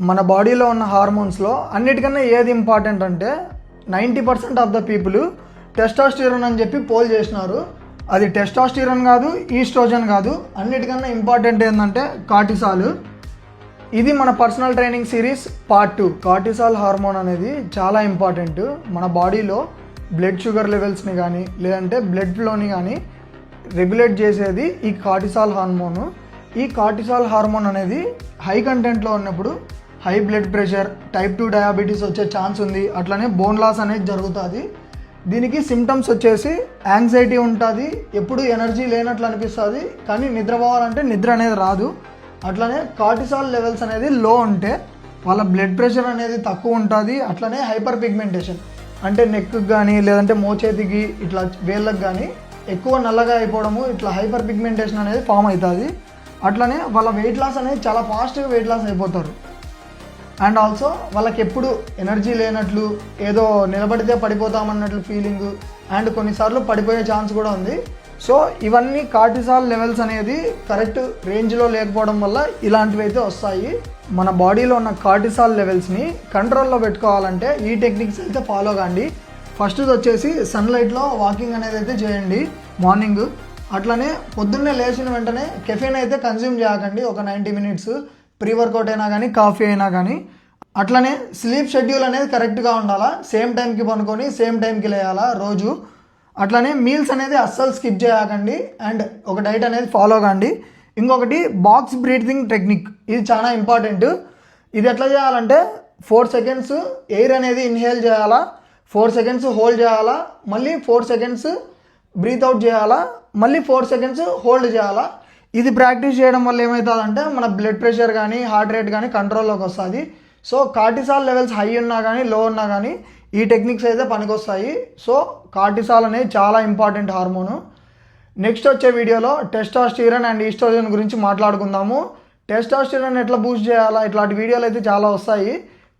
మన బాడీలో ఉన్న హార్మోన్స్లో అన్నిటికన్నా ఏది ఇంపార్టెంట్ అంటే 90% ఆఫ్ ద పీపుల్ టెస్టోస్టిరోన్ అని చెప్పి పోల్ చేసినారు. అది టెస్టోస్టిరోన్ కాదు, ఈస్ట్రోజన్ కాదు, అన్నిటికన్నా ఇంపార్టెంట్ ఏంటంటే కార్టిసాల్. ఇది మన personal training series part 2. Cortisol hormone అనేది చాలా ఇంపార్టెంట్. మన బాడీలో బ్లడ్ షుగర్ లెవెల్స్ని కానీ లేదంటే బ్లడ్ ఫ్లోని కానీ రెగ్యులేట్ చేసేది ఈ కార్టిసాల్ హార్మోను. ఈ కార్టిసాల్ హార్మోన్ అనేది హై కంటెంట్లో ఉన్నప్పుడు high blood pressure, type 2 diabetes వచ్చే ఛాన్స్ ఉంది. అట్లనే బోన్ లాస్ అనేది జరుగుతుంది. దీనికి సిమ్టమ్స్ వచ్చేసి యాంగ్జైటీ ఉంటుంది, ఎప్పుడు ఎనర్జీ లేనట్లు అనిపిస్తుంది, కానీ నిద్రపోవాలంటే నిద్ర అనేది రాదు. అట్లనే కార్టిసాల్ లెవెల్స్ అనేది లో ఉంటే వాళ్ళ బ్లడ్ ప్రెషర్ అనేది తక్కువ ఉంటుంది. అట్లనే హైపర్ పిగ్మెంటేషన్ అంటే నెక్కి కానీ లేదంటే మోచేతికి ఇట్లా వేళ్ళకి కానీ ఎక్కువ నల్లగా అయిపోవడము, ఇట్లా హైపర్ పిగ్మెంటేషన్ అనేది ఫామ్ అవుతుంది. అట్లనే వాళ్ళ వెయిట్ లాస్ అనేది చాలా ఫాస్ట్గా వెయిట్ లాస్ అయిపోతారు. అండ్ ఆల్సో వాళ్ళకి ఎప్పుడు ఎనర్జీ లేనట్లు, ఏదో నిలబడితే పడిపోతామన్నట్లు ఫీలింగ్, అండ్ కొన్నిసార్లు పడిపోయే ఛాన్స్ కూడా ఉంది. సో ఇవన్నీ కార్టిసాల్ లెవెల్స్ అనేది కరెక్ట్ రేంజ్లో లేకపోవడం వల్ల ఇలాంటివి అయితే వస్తాయి. మన బాడీలో ఉన్న కార్టిసాల్ లెవెల్స్ని కంట్రోల్లో పెట్టుకోవాలంటే ఈ టెక్నిక్స్ అయితే ఫాలో కాండి. ఫస్ట్ వచ్చేసి సన్లైట్లో వాకింగ్ అనేది అయితే చేయండి మార్నింగ్. అట్లనే పొద్దున్నే లేచిన వెంటనే కెఫెన్ అయితే కన్జ్యూమ్ చేయకండి. ఒక 90 minutes ప్రీ వర్కౌట్ అయినా కానీ కాఫీ అయినా కానీ. అట్లనే స్లీప్ షెడ్యూల్ అనేది కరెక్ట్గా ఉండాలా, సేమ్ టైంకి పనుకొని సేమ్ టైంకి లేయాలా రోజు. అట్లనే మీల్స్ అనేది అస్సలు స్కిప్ చేయకండి అండ్ ఒక డైట్ అనేది ఫాలో కాండి. ఇంకొకటి బాక్స్ బ్రీతింగ్ టెక్నిక్, ఇది చాలా ఇంపార్టెంట్. ఇది ఎట్లా చేయాలంటే 4 seconds ఎయిర్ అనేది ఇన్హేల్ చేయాలా, 4 seconds హోల్డ్ చేయాలా, మళ్ళీ 4 seconds బ్రీత్ అవుట్ చేయాలా, మళ్ళీ 4 seconds హోల్డ్ చేయాలా. ఇది ప్రాక్టీస్ చేయడం వల్ల ఏమవుతుందంటే మన బ్లడ్ ప్రెషర్ కానీ హార్ట్ రేట్ కానీ కంట్రోల్లోకి వస్తుంది. సో కార్టిసాల్ లెవెల్స్ హై ఉన్నా కానీ లో ఉన్నా కానీ ఈ టెక్నిక్స్ అయితే పనికొస్తాయి. సో కార్టిసాల్ అనేది చాలా ఇంపార్టెంట్ హార్మోను. నెక్స్ట్ వచ్చే వీడియోలో టెస్టోస్టిరోన్ అండ్ ఈస్ట్రోజన్ గురించి మాట్లాడుకుందాము. టెస్టోస్టిరోన్ ఎట్లా బూస్ట్ చేయాలా, ఇట్లాంటి వీడియోలు అయితే చాలా వస్తాయి.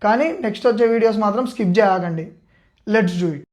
కానీ నెక్స్ట్ వచ్చే వీడియోస్ మాత్రం స్కిప్ చేయకండి. Let's do it.